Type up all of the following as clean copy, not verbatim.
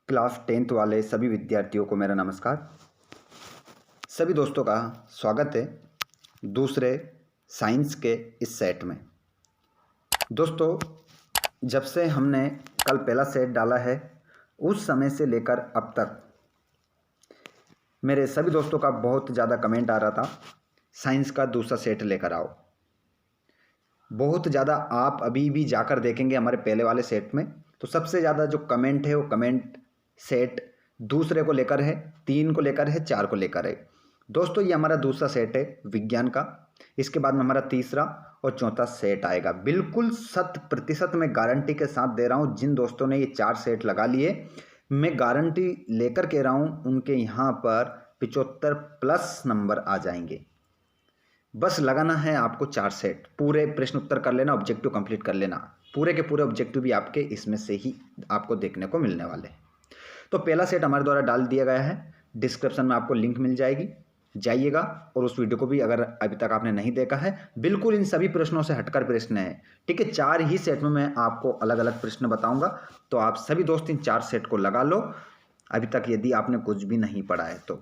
Class 10th वाले सभी विद्यार्थियों को मेरा नमस्कार। सभी दोस्तों का स्वागत है दूसरे साइंस के इस सेट में। दोस्तों, जब से हमने कल पहला सेट डाला है उस समय से लेकर अब तक मेरे सभी दोस्तों का बहुत ज़्यादा कमेंट आ रहा था, साइंस का दूसरा सेट लेकर आओ। बहुत ज़्यादा आप अभी भी जाकर देखेंगे हमारे पहले वाले सेट में, तो सबसे ज़्यादा जो कमेंट है वो कमेंट सेट दूसरे को लेकर है, 3 को लेकर है, 4 को लेकर है। दोस्तों, ये हमारा दूसरा सेट है विज्ञान का। इसके बाद में हमारा तीसरा और चौथा सेट आएगा। बिल्कुल 100% मैं गारंटी के साथ दे रहा हूँ, जिन दोस्तों ने ये 4 सेट लगा लिए, मैं गारंटी लेकर कह रहा हूँ उनके यहाँ पर 75+ नंबर आ जाएंगे। बस लगाना है आपको 4 सेट, पूरे प्रश्न उत्तर कर लेना, ऑब्जेक्टिव कंप्लीट कर लेना। पूरे के पूरे ऑब्जेक्टिव भी आपके इसमें से ही आपको देखने को मिलने वाले हैं। तो पहला सेट हमारे द्वारा डाल दिया गया है, डिस्क्रिप्शन में आपको लिंक मिल जाएगी, जाइएगा और उस वीडियो को भी अगर अभी तक आपने नहीं देखा है, बिल्कुल इन सभी प्रश्नों से हटकर प्रश्न है, ठीक है। 4 ही सेट में मैं आपको अलग अलग प्रश्न बताऊंगा, तो आप सभी दोस्त इन 4 सेट को लगा लो अभी तक, यदि आपने कुछ भी नहीं पढ़ा है तो।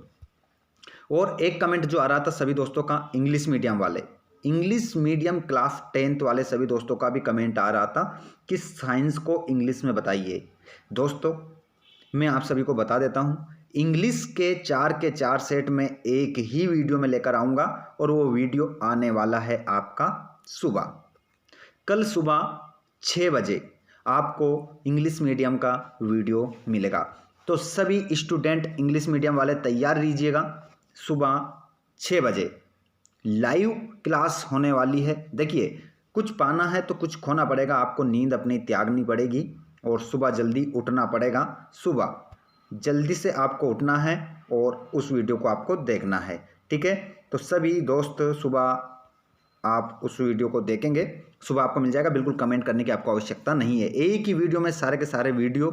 और एक कमेंट जो आ रहा था सभी दोस्तों का, इंग्लिश मीडियम वाले, इंग्लिश मीडियम क्लास 10th वाले सभी दोस्तों का भी कमेंट आ रहा था कि साइंस को इंग्लिश में बताइए। दोस्तों, मैं आप सभी को बता देता हूँ, इंग्लिश के 4 सेट में एक ही वीडियो में लेकर आऊँगा, और वो वीडियो आने वाला है आपका सुबह, कल सुबह 6 बजे आपको इंग्लिश मीडियम का वीडियो मिलेगा। तो सभी स्टूडेंट इंग्लिश मीडियम वाले तैयार रहिएगा, सुबह 6 बजे लाइव क्लास होने वाली है। देखिए, कुछ पाना है तो कुछ खोना पड़ेगा, आपको नींद अपनी त्यागनी पड़ेगी और सुबह जल्दी उठना पड़ेगा। सुबह जल्दी से आपको उठना है और उस वीडियो को आपको देखना है, ठीक है। तो सभी दोस्त सुबह आप उस वीडियो को देखेंगे, सुबह आपको मिल जाएगा। बिल्कुल कमेंट करने की आपको आवश्यकता नहीं है, एक ही वीडियो में सारे के सारे वीडियो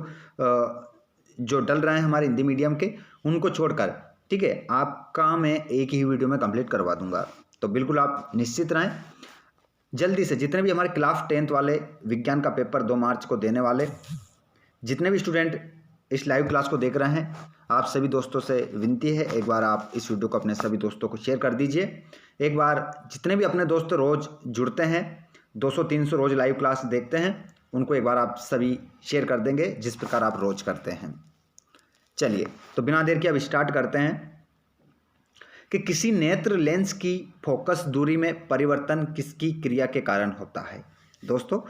जो डल रहे हैं हमारे हिंदी मीडियम के, उनको छोड़कर, ठीक है, आपका मैं एक ही वीडियो में कंप्लीट करवा दूंगा। तो बिल्कुल आप निश्चित रहें। जल्दी से जितने भी हमारे क्लास 10th वाले विज्ञान का पेपर 2 मार्च को देने वाले, जितने भी स्टूडेंट इस लाइव क्लास को देख रहे हैं, आप सभी दोस्तों से विनती है, एक बार आप इस वीडियो को अपने सभी दोस्तों को शेयर कर दीजिए। एक बार जितने भी अपने दोस्त रोज़ जुड़ते हैं, 200-300 रोज़ लाइव क्लास देखते हैं, उनको एक बार आप सभी शेयर कर देंगे, जिस प्रकार आप रोज़ करते हैं। चलिए, तो बिना देर के अब स्टार्ट करते हैं कि किसी नेत्र लेंस की फोकस दूरी में परिवर्तन किसकी क्रिया के कारण होता है। दोस्तों,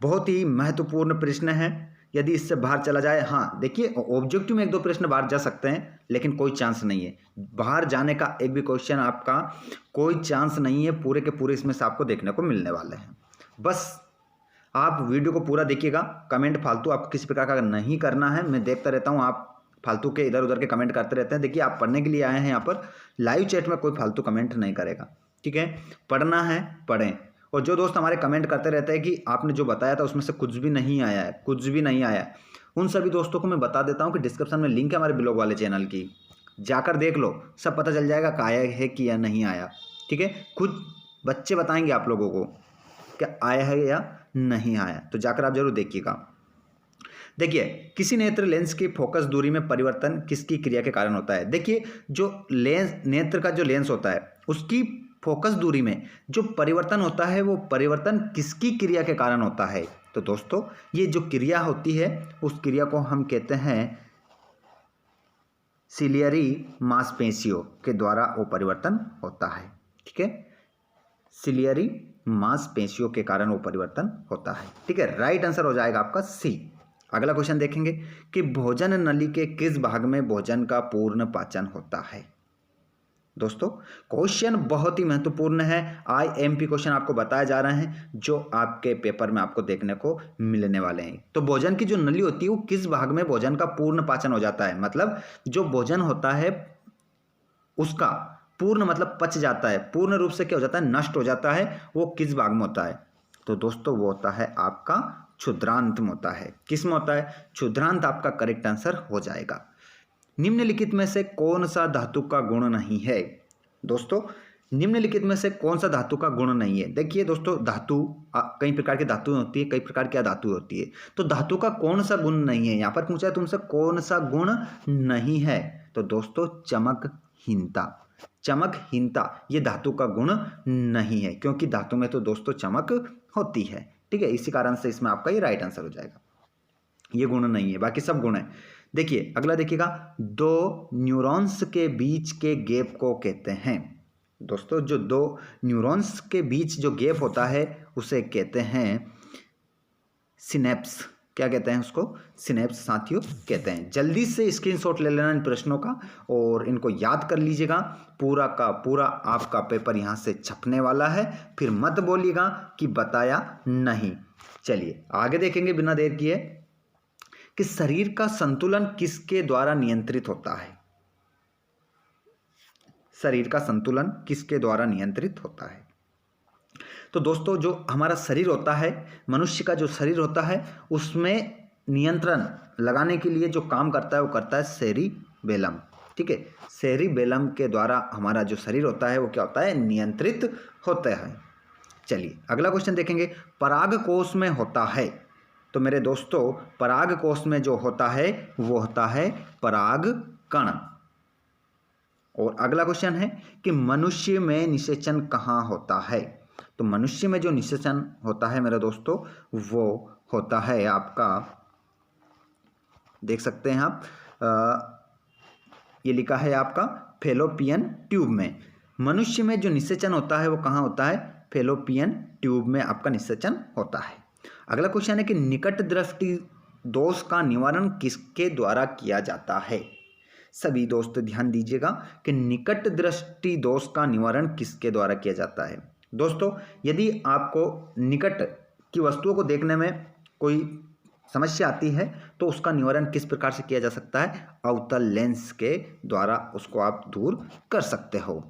बहुत ही महत्वपूर्ण प्रश्न है। यदि इससे बाहर चला जाए, हाँ देखिए, ऑब्जेक्टिव में 1-2 प्रश्न बाहर जा सकते हैं, लेकिन कोई चांस नहीं है बाहर जाने का, एक भी क्वेश्चन आपका कोई चांस नहीं है। पूरे के पूरे इसमें से आपको देखने को मिलने वाले हैं। बस आप वीडियो को पूरा देखिएगा। कमेंट फालतू आपको किसी प्रकार का नहीं करना है, मैं देखता रहता हूँ, आप फालतू के इधर उधर के कमेंट करते रहते हैं। देखिए, आप पढ़ने के लिए आए हैं यहाँ पर, लाइव चैट में कोई फालतू कमेंट नहीं करेगा, ठीक है। पढ़ना है पढ़ें। और जो दोस्त हमारे कमेंट करते रहते हैं कि आपने जो बताया था उसमें से कुछ भी नहीं आया है, कुछ भी नहीं आया, उन सभी दोस्तों को मैं बता देता हूँ कि डिस्क्रिप्शन में लिंक है हमारे ब्लॉग वाले चैनल की, जाकर देख लो, सब पता चल जाएगा कि आया है कि या नहीं आया, ठीक है। खुद बच्चे बताएंगे आप लोगों को क्या आया है या नहीं आया, तो जाकर आप जरूर देखिएगा। देखिए, किसी नेत्र लेंस की फोकस दूरी में परिवर्तन किसकी क्रिया के कारण होता है। देखिए, जो लेंस, नेत्र का जो लेंस होता है, उसकी फोकस दूरी में जो परिवर्तन होता है, वो परिवर्तन किसकी क्रिया के कारण होता है। तो दोस्तों, ये जो क्रिया होती है, उस क्रिया को हम कहते हैं सिलियरी मांसपेशियों के द्वारा वो परिवर्तन होता है, ठीक है। सिलियरी मांसपेशियों के कारण वो परिवर्तन होता है, ठीक है। राइट आंसर हो जाएगा आपका सी। अगला क्वेश्चन देखेंगे कि भोजन नली के किस भाग में भोजन का पूर्ण पाचन होता है। दोस्तों, क्वेश्चन बहुत ही महत्वपूर्ण है, IMP क्वेश्चन आपको बताए जा रहे हैं, जो आपके पेपर में आपको देखने को मिलने वाले हैं। तो भोजन की जो नली होती है, वो किस भाग में भोजन का पूर्ण पाचन हो जाता है, मतलब जो भोजन होता है उसका पूर्ण मतलब पच जाता है, पूर्ण रूप से क्या हो जाता है, नष्ट हो जाता है, वो किस भाग में होता है। तो दोस्तों, वो होता है आपका क्षुद्रांत में होता है। किस में होता है, क्षुद्रांत आपका करेक्ट आंसर हो जाएगा। निम्नलिखित में से कौन सा धातु का गुण नहीं है। दोस्तों, निम्नलिखित में से कौन सा धातु का गुण नहीं है? देखिए दोस्तों, धातु कई प्रकार की धातुएं होती है, कई प्रकार की अधातु होती है। तो धातु का कौन सा गुण नहीं है? यहाँ पर पूछा है तुमसे कौन सा गुण नहीं है, तो दोस्तों चमकहीनता। चमकहीनता ये धातु का गुण नहीं है, क्योंकि धातु में तो दोस्तों चमक होती है। ठीक है, इसी कारण से इसमें आपका ये राइट आंसर हो जाएगा। ये गुण नहीं है, बाकी सब गुण है। देखिए अगला देखिएगा, दो न्यूरॉन्स के बीच के गैप को कहते हैं। दोस्तों जो दो न्यूरॉन्स के बीच जो गैप होता है उसे कहते हैं सिनेप्स। क्या कहते हैं उसको? सिनेप्स साथियों कहते हैं। जल्दी से स्क्रीनशॉट ले लेना इन प्रश्नों का और इनको याद कर लीजिएगा। पूरा का पूरा आपका पेपर यहाँ से छपने वाला है, फिर मत बोलिएगा कि बताया नहीं। चलिए आगे देखेंगे बिना देर किए कि शरीर का संतुलन किसके द्वारा नियंत्रित होता है? शरीर का संतुलन किसके द्वारा नियंत्रित होता है? तो दोस्तों जो हमारा शरीर होता है, मनुष्य का जो शरीर होता है, उसमें नियंत्रण लगाने के लिए जो काम करता है वो करता है सेरिबेलम। ठीक है, सेरिबेलम के द्वारा हमारा जो शरीर होता है वो क्या होता है? नियंत्रित होता है। चलिए अगला क्वेश्चन देखेंगे, पराग कोश में होता है। तो मेरे दोस्तों पराग कोश में जो होता है वो होता है पराग कण। और अगला क्वेश्चन है कि मनुष्य में निषेचन कहाँ होता है? तो मनुष्य में जो निषेचन होता है मेरे दोस्तों वो होता है आपका, देख सकते हैं आप, ये लिखा है आपका फैलोपियन ट्यूब में। मनुष्य में जो निषेचन होता है वो कहाँ होता है? फैलोपियन ट्यूब में आपका निषेचन होता है। अगला क्वेश्चन है कि निकट दृष्टि दोष का निवारण किसके द्वारा किया जाता है? सभी दोस्त ध्यान दीजिएगा कि निकट दृष्टि दोष का निवारण किसके द्वारा किया जाता है। दोस्तों यदि आपको निकट की वस्तुओं को देखने में कोई समस्या आती है तो उसका निवारण किस प्रकार से किया जा सकता है? अवतल लेंस के द्वारा उसको आप दूर कर सकते हो।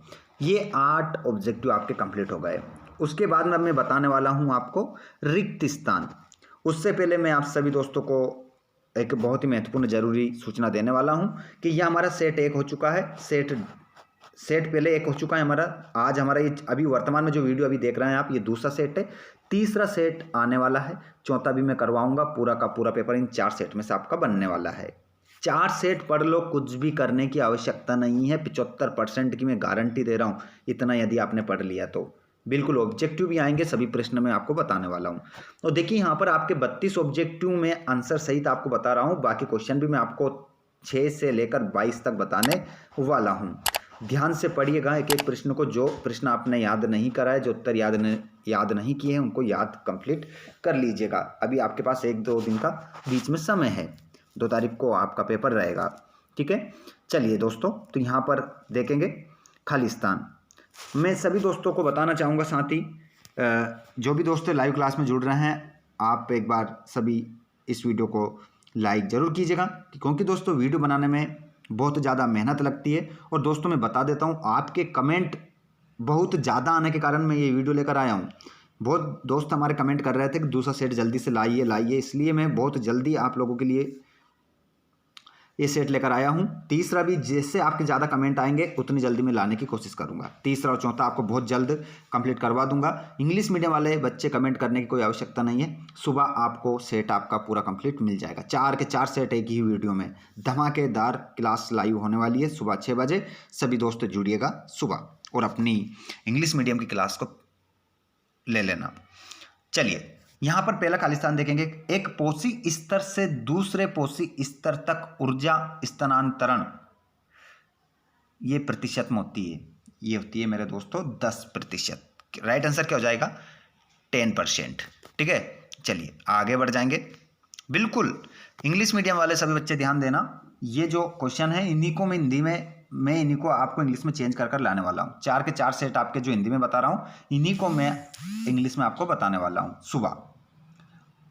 ये 8 ऑब्जेक्टिव आपके कंप्लीट हो गए। उसके बाद मैं बताने वाला हूँ आपको रिक्त स्थान। उससे पहले मैं आप सभी दोस्तों को एक बहुत ही महत्वपूर्ण जरूरी सूचना देने वाला हूं कि यह हमारा सेट 1 हो चुका है। सेट पहले 1 हो चुका है हमारा। आज हमारा ये अभी वर्तमान में जो वीडियो अभी देख रहे हैं आप, ये दूसरा सेट है। तीसरा सेट आने वाला है, चौथा भी मैं करवाऊंगा। पूरा का पूरा पेपर इन 4 सेट में से आपका बनने वाला है। 4 सेट पढ़ लो, कुछ भी करने की आवश्यकता नहीं है। 75% की मैं गारंटी दे रहा हूँ। इतना यदि आपने पढ़ लिया तो बिल्कुल ऑब्जेक्टिव भी आएंगे, सभी प्रश्न मैं आपको बताने वाला हूं। तो देखिए यहाँ पर आपके 32 ऑब्जेक्टिव में आंसर सहित आपको बता रहा हूं। बाकी क्वेश्चन भी मैं आपको 6 से लेकर 22 तक बताने वाला हूं। ध्यान से पढ़िएगा एक एक प्रश्न को। जो प्रश्न आपने याद नहीं करा है, जो उत्तर याद नहीं किए हैं, उनको याद कंप्लीट कर लीजिएगा। अभी आपके पास 1-2 दिन का बीच में समय है। 2 तारीख को आपका पेपर रहेगा। ठीक है, चलिए दोस्तों, तो यहाँ पर देखेंगे खालिस्तान। मैं सभी दोस्तों को बताना चाहूँगा, साथ ही जो भी दोस्त लाइव क्लास में जुड़ रहे हैं, आप एक बार सभी इस वीडियो को लाइक ज़रूर कीजिएगा, क्योंकि दोस्तों वीडियो बनाने में बहुत ज़्यादा मेहनत लगती है। और दोस्तों मैं बता देता हूँ, आपके कमेंट बहुत ज़्यादा आने के कारण मैं ये वीडियो लेकर आया हूँ। बहुत दोस्त हमारे कमेंट कर रहे थे कि दूसरा सेट जल्दी से लाइए, इसलिए मैं बहुत जल्दी आप लोगों के लिए ये सेट लेकर आया हूँ। तीसरा भी जैसे आपके ज़्यादा कमेंट आएंगे उतनी जल्दी मैं लाने की कोशिश करूँगा। तीसरा और चौथा आपको बहुत जल्द कंप्लीट करवा दूंगा। इंग्लिश मीडियम वाले बच्चे कमेंट करने की कोई आवश्यकता नहीं है। सुबह आपको सेट आपका पूरा कंप्लीट मिल जाएगा। 4 के 4 सेट एक ही वीडियो में। धमाकेदार क्लास लाइव होने वाली है सुबह 6 बजे। सभी दोस्त जुड़िएगा सुबह और अपनी इंग्लिश मीडियम की क्लास को ले लेना। चलिए यहाँ पर पहला खालिस्तान देखेंगे। एक पोषी स्तर से दूसरे पोषी स्तर तक ऊर्जा स्थानांतरण ये प्रतिशत में होती है। ये होती है मेरे दोस्तों 10%। राइट आंसर क्या हो जाएगा? 10%। ठीक है, चलिए आगे बढ़ जाएंगे। बिल्कुल इंग्लिश मीडियम वाले सभी बच्चे ध्यान देना। ये जो क्वेश्चन है इन्हीं को मैं हिंदी में, मैं इन्हीं को आपको इंग्लिश में चेंज कर लाने वाला हूँ। 4 के 4 सेट आपके जो हिंदी में बता रहा हूँ, इन्हीं को मैं इंग्लिश में आपको बताने वाला हूँ सुबह।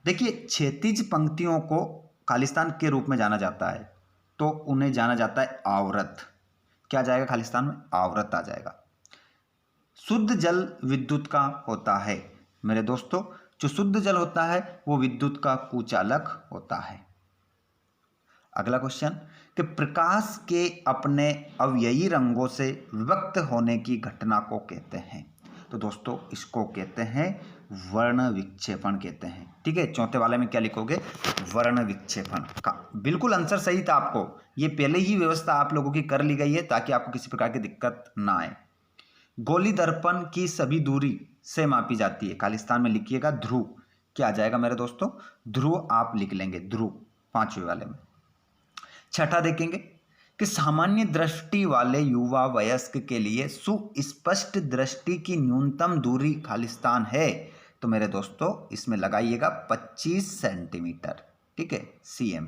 देखिए क्षैतिज पंक्तियों को खालिस्तान के रूप में जाना जाता है, तो उन्हें जाना जाता है आवृत। क्या जाएगा खालिस्तान में? आवृत आ जाएगा। शुद्ध जल विद्युत का होता है मेरे दोस्तों। जो शुद्ध जल होता है वो विद्युत का कुचालक होता है। अगला क्वेश्चन कि प्रकाश के अपने अवयवी रंगों से विभक्त होने की घटना को कहते हैं। तो दोस्तों इसको कहते हैं वर्ण विक्षेपण कहते हैं। ठीक है, चौथे वाले में क्या लिखोगे? वर्ण विक्षेपण का बिल्कुल आंसर सही था। आपको ये पहले ही व्यवस्था आप लोगों की कर ली गई है ताकि आपको किसी प्रकार की दिक्कत ना आए। गोली दर्पण की सभी दूरी से मापी जाती है। खालिस्तान में लिखिएगा ध्रुव। क्या आ जाएगा मेरे दोस्तों? ध्रुव आप लिख लेंगे, ध्रुव, पांचवें वाले में। छठा देखेंगे कि सामान्य दृष्टि वाले युवा वयस्क के लिए सुस्पष्ट दृष्टि की न्यूनतम दूरी खालिस्तान है। तो मेरे दोस्तों इसमें लगाइएगा 25 सेंटीमीटर। ठीक है, cm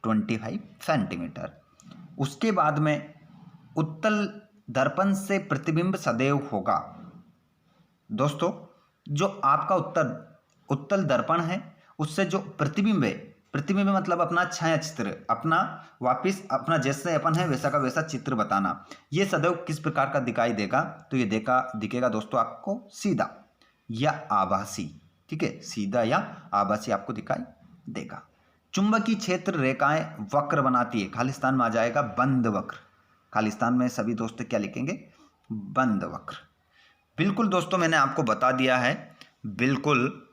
25 सेंटीमीटर। उसके बाद में उत्तल दर्पण से प्रतिबिंब सदैव होगा। दोस्तों जो आपका उत्तल दर्पण है उससे जो प्रतिबिंब है, प्रतिबिंब मतलब अपना छाया चित्र, अपना वापिस अपना जैसे अपन है वैसा का वैसा चित्र बताना। ये सदैव किस प्रकार का दिखाई देगा? तो ये दिखेगा दोस्तों आपको सीधा या आभासी। ठीक है, सीधा या आभासी आपको दिखाई देगा। चुंबकीय क्षेत्र रेखाएं वक्र बनाती है। खालिस्तान में आ जाएगा बंद वक्र। खालिस्तान में सभी दोस्त क्या लिखेंगे? बंद वक्र। बिल्कुल दोस्तों मैंने आपको बता दिया है। बिल्कुल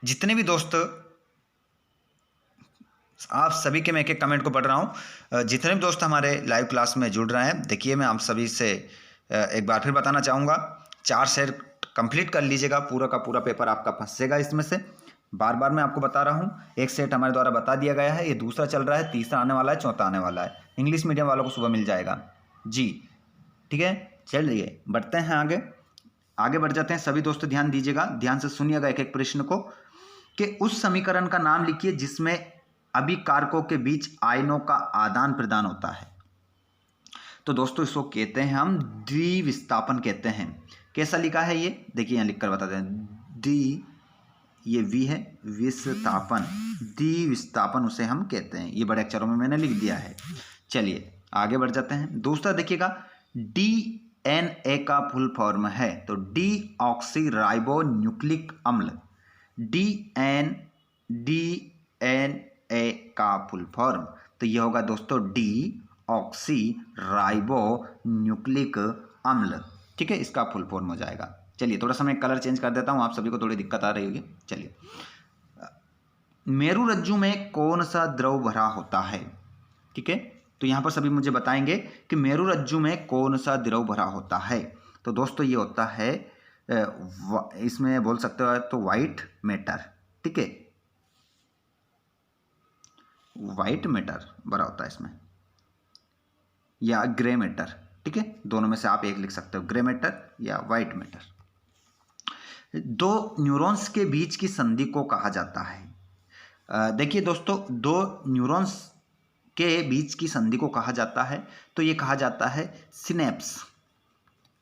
जितने भी दोस्त आप सभी के मैं एक एक कमेंट को पढ़ रहा हूँ। जितने भी दोस्त हमारे लाइव क्लास में जुड़ रहे हैं, देखिए मैं आप सभी से एक बार फिर बताना चाहूँगा, 4 सेट कंप्लीट कर लीजिएगा। पूरा का पूरा पेपर आपका फंसेगा इसमें से। बार बार मैं आपको बता रहा हूँ, एक सेट हमारे द्वारा बता दिया गया है, ये दूसरा चल रहा है, तीसरा आने वाला है, चौथा आने वाला है। इंग्लिश मीडियम वालों को सुबह मिल जाएगा जी। ठीक है, चलिए बढ़ते हैं आगे बढ़ जाते हैं। सभी दोस्त ध्यान दीजिएगा, ध्यान से सुनिएगा एक एक प्रश्न को कि उस समीकरण का नाम लिखिए जिसमें अभिकारकों के बीच आयनों का आदान प्रदान होता है। तो दोस्तों इसको कहते हैं हम द्विविस्थापन कहते हैं। कैसा लिखा है ये देखिए, यहाँ लिखकर बता दें। ये वी है, विस्थापन, द्विविस्थापन उसे हम कहते हैं। ये बड़े अक्षरों में मैंने लिख दिया है। चलिए आगे बढ़ जाते हैं। दूसरा देखिएगा, DNA का फुल फॉर्म है तो डीऑक्सी राइबो न्यूक्लिक अम्ल। DNA का फुल फॉर्म तो ये होगा दोस्तों डीऑक्सी राइबो न्यूक्लिक अम्ल। ठीक है, इसका फुल फॉर्म हो जाएगा। चलिए थोड़ा सा मैं कलर चेंज कर देता हूँ, आप सभी को थोड़ी दिक्कत आ रही होगी। चलिए, मेरुरज्जु में कौन सा द्रव भरा होता है? ठीक है, तो यहाँ पर सभी मुझे बताएंगे कि मेरुरज्जु में कौन सा द्रव भरा होता है। तो दोस्तों ये होता है, इसमें बोल सकते हो तो व्हाइट मैटर। ठीक है, व्हाइट मैटर भरा होता है इसमें, या ग्रे मैटर। ठीक है, दोनों में से आप एक लिख सकते हो, ग्रे मैटर या व्हाइट मैटर। दो न्यूरॉन्स के बीच की संधि को कहा जाता है। देखिए दोस्तों, दो न्यूरॉन्स के बीच की संधि को कहा जाता है तो ये कहा जाता है सिनेप्स।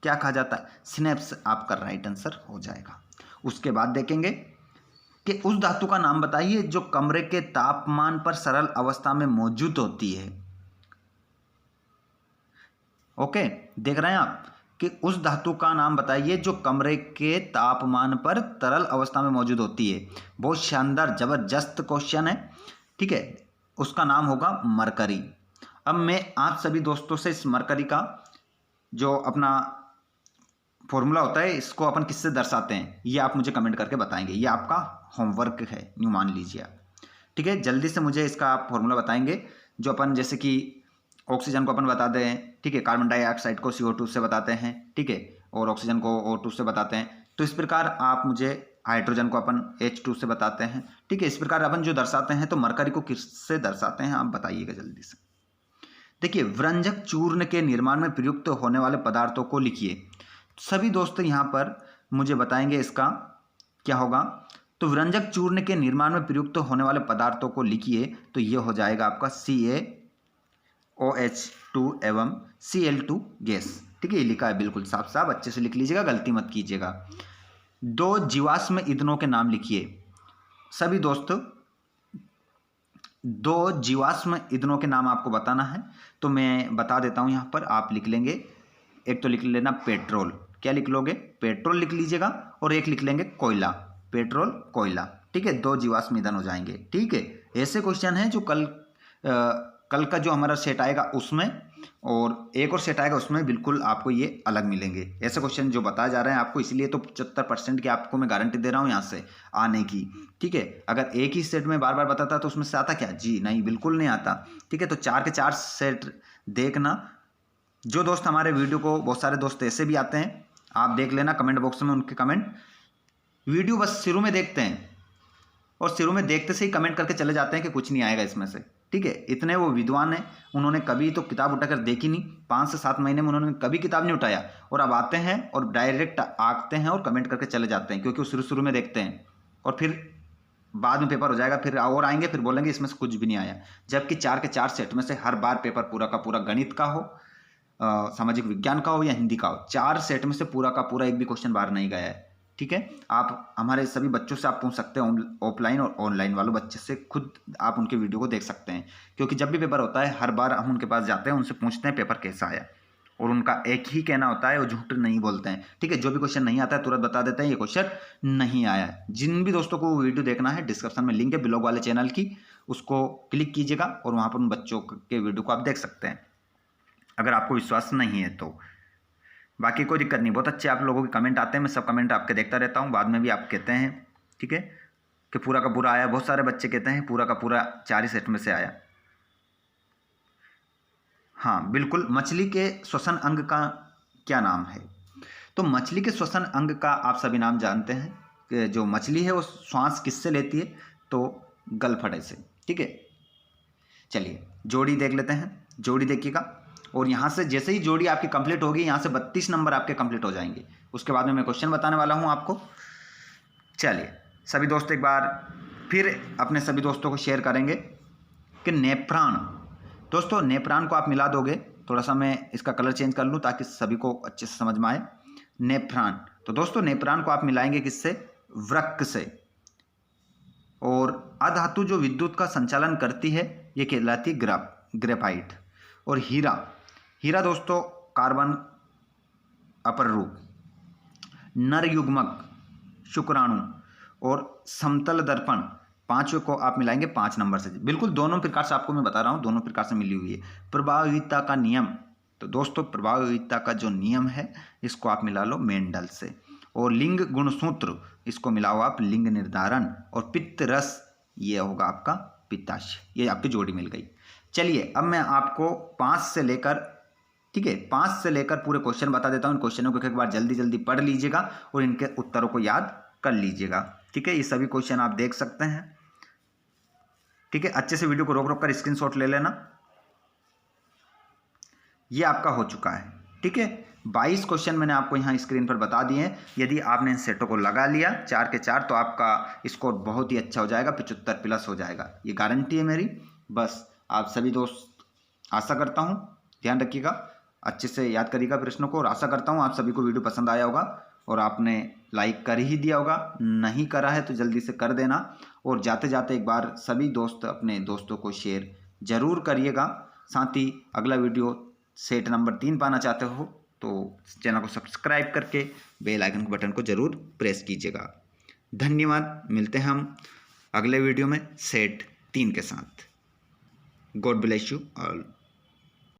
क्या कहा जाता है? सिनेप्स आपका राइट आंसर हो जाएगा। उसके बाद देखेंगे कि उस धातु का नाम बताइए जो कमरे के तापमान पर सरल अवस्था में मौजूद होती है। ओके, देख रहे हैं आप कि उस धातु का नाम बताइए जो कमरे के तापमान पर तरल अवस्था में मौजूद होती है। बहुत शानदार जबरदस्त क्वेश्चन है। ठीक है, उसका नाम होगा मरकरी। अब मैं आप सभी दोस्तों से इस मरकरी का जो अपना फॉर्मूला होता है इसको अपन किससे दर्शाते हैं ये आप मुझे कमेंट करके बताएंगे। ये आपका होमवर्क है, यूँ मान लीजिए आप। ठीक है, जल्दी से मुझे इसका आप फॉर्मूला बताएंगे। जो अपन जैसे कि ऑक्सीजन को अपन बताते हैं, ठीक है, कार्बन डाइऑक्साइड को CO2 से बताते हैं, ठीक है, और ऑक्सीजन को O2 से बताते हैं। तो इस प्रकार आप मुझे हाइड्रोजन को अपन H2 से बताते हैं। ठीक है, इस प्रकार अपन जो दर्शाते हैं तो मरकरी को किससे दर्शाते हैं आप बताइएगा जल्दी से। देखिए, व्रंजक चूर्ण के निर्माण में प्रयुक्त होने वाले पदार्थों को लिखिए। सभी दोस्त यहाँ पर मुझे बताएंगे इसका क्या होगा। तो व्रंजक चूर्ण के निर्माण में प्रयुक्त होने वाले पदार्थों को लिखिए तो ये हो जाएगा आपका CaOH2 एवं Cl2 गैस। ठीक है, ये लिखा है बिल्कुल साफ साफ, अच्छे से लिख लीजिएगा, गलती मत कीजिएगा। दो जीवाश्म ईंधनों के नाम लिखिए। सभी दोस्त दो जीवाश्म ईंधनों के नाम आपको बताना है तो मैं बता देता हूं, यहाँ पर आप लिख लेंगे। एक तो लिख लेना पेट्रोल, क्या लिख लोगे? पेट्रोल लिख लीजिएगा, और एक लिख लेंगे कोयला, पेट्रोल कोयला। ठीक है, दो जीवाश्म ईंधन हो जाएंगे। ठीक है, ऐसे क्वेश्चन हैं जो कल का जो हमारा सेट आएगा उसमें और एक और सेट आएगा उसमें बिल्कुल आपको ये अलग मिलेंगे। ऐसे क्वेश्चन जो बताए जा रहे हैं आपको, इसलिए तो 75% की आपको मैं गारंटी दे रहा हूँ यहाँ से आने की। ठीक है, अगर एक ही सेट में बार बार बताता तो उसमें से आता क्या? जी नहीं, बिल्कुल नहीं आता। ठीक है, तो 4 के 4 सेट देखना। जो दोस्त हमारे वीडियो को, बहुत सारे दोस्त ऐसे भी आते हैं, आप देख लेना कमेंट बॉक्स में उनके कमेंट, वीडियो बस शुरू में देखते हैं और शुरू में देखते से ही कमेंट करके चले जाते हैं कि कुछ नहीं आएगा इसमें से। ठीक है, इतने वो विद्वान हैं, उन्होंने कभी तो किताब उठाकर देखी नहीं, 5 से 7 महीने में उन्होंने कभी किताब नहीं उठाया, और अब आते हैं और डायरेक्ट आते हैं और कमेंट करके चले जाते हैं, क्योंकि वो शुरू में देखते हैं और फिर बाद में पेपर हो जाएगा, फिर और आएंगे, फिर बोलेंगे इसमें से कुछ भी नहीं आया। जबकि 4 के 4 सेट में से हर बार पेपर पूरा का पूरा गणित का हो, सामाजिक विज्ञान का हो या हिंदी का हो, 4 सेट में से पूरा का पूरा एक भी क्वेश्चन बाहर नहीं गया है। ठीक है, आप हमारे सभी बच्चों से आप पूछ सकते हैं, ऑफलाइन और ऑनलाइन वालों बच्चे से खुद आप उनके वीडियो को देख सकते हैं, क्योंकि जब भी पेपर होता है हर बार हम उनके पास जाते हैं, उनसे पूछते हैं पेपर कैसा आया, और उनका एक ही कहना होता है, वो झूठ नहीं बोलते हैं। ठीक है, जो भी क्वेश्चन नहीं आता है तुरंत बता देते हैं ये क्वेश्चन नहीं आया है। जिन भी दोस्तों को वीडियो देखना है, डिस्क्रिप्शन में लिंक है ब्लॉग वाले चैनल की, उसको क्लिक कीजिएगा और वहाँ पर उन बच्चों के वीडियो को आप देख सकते हैं, अगर आपको विश्वास नहीं है तो। बाकी कोई दिक्कत नहीं, बहुत अच्छे आप लोगों के कमेंट आते हैं, मैं सब कमेंट आपके देखता रहता हूँ, बाद में भी आप कहते हैं ठीक है कि पूरा का पूरा आया। बहुत सारे बच्चे कहते हैं पूरा का पूरा 4 ही सेट में से आया। हाँ बिल्कुल, मछली के श्वसन अंग का क्या नाम है? तो मछली के श्वसन अंग का आप सभी नाम जानते हैं कि जो मछली है वो श्वास किससे लेती है? तो गलफड़े से। ठीक है, चलिए जोड़ी देख लेते हैं। जोड़ी देखिएगा, और यहाँ से जैसे ही जोड़ी आपकी कंप्लीट होगी, यहाँ से 32 नंबर आपके कंप्लीट हो जाएंगे। उसके बाद में मैं क्वेश्चन बताने वाला हूँ आपको। चलिए सभी दोस्त एक बार फिर अपने सभी दोस्तों को शेयर करेंगे कि नेफ्रॉन, दोस्तों नेफ्रॉन को आप मिला दोगे, थोड़ा सा मैं इसका कलर चेंज कर लूँ ताकि सभी को अच्छे से समझ में आए। नेफ्रॉन, तो दोस्तों नेफ्रॉन को आप मिलाएंगे किससे? वृक्क से। और अधातु जो विद्युत का संचालन करती है ये कहलाती है ग्रेफाइट। और हीरा दोस्तों कार्बन अपर रूप, नर युग्मक, शुक्राणु और समतल दर्पण, पांचों को आप मिलाएंगे 5 नंबर से। बिल्कुल दोनों प्रकार से आपको मैं बता रहा हूँ, दोनों प्रकार से मिली हुई है। प्रभावहीता का नियम, तो दोस्तों प्रभावहीता का जो नियम है इसको आप मिला लो मेंडल से। और लिंग गुणसूत्र, इसको मिलाओ आप लिंग निर्धारण। और पित्त रस, ये होगा आपका पित्ताशय। ये आपकी जोड़ी मिल गई। चलिए अब मैं आपको 5 से लेकर, ठीक है 5 से लेकर पूरे क्वेश्चन बता देता हूँ। इन क्वेश्चनों को एक बार जल्दी जल्दी पढ़ लीजिएगा और इनके उत्तरों को याद कर लीजिएगा। ठीक है, ये सभी क्वेश्चन आप देख सकते हैं। ठीक है, अच्छे से वीडियो को रोक रोक कर स्क्रीनशॉट ले लेना। ये आपका हो चुका है। ठीक है, 22 क्वेश्चन मैंने आपको यहाँ स्क्रीन पर बता दिए हैं। यदि आपने इन सेटों को लगा लिया 4 के 4 तो आपका स्कोर बहुत ही अच्छा हो जाएगा, 75 प्लस हो जाएगा, ये गारंटी है मेरी। बस आप सभी दोस्त, आशा करता हूँ ध्यान रखिएगा, अच्छे से याद करिएगा प्रश्नों को, और आशा करता हूँ आप सभी को वीडियो पसंद आया होगा और आपने लाइक कर ही दिया होगा। नहीं करा है तो जल्दी से कर देना। और जाते जाते एक बार सभी दोस्त अपने दोस्तों को शेयर ज़रूर करिएगा। साथ ही अगला वीडियो सेट नंबर 3 पाना चाहते हो तो चैनल को सब्सक्राइब करके बेल आइकन के बटन को ज़रूर प्रेस कीजिएगा। धन्यवाद, मिलते हैं हम अगले वीडियो में सेट 3 के साथ। God bless you all.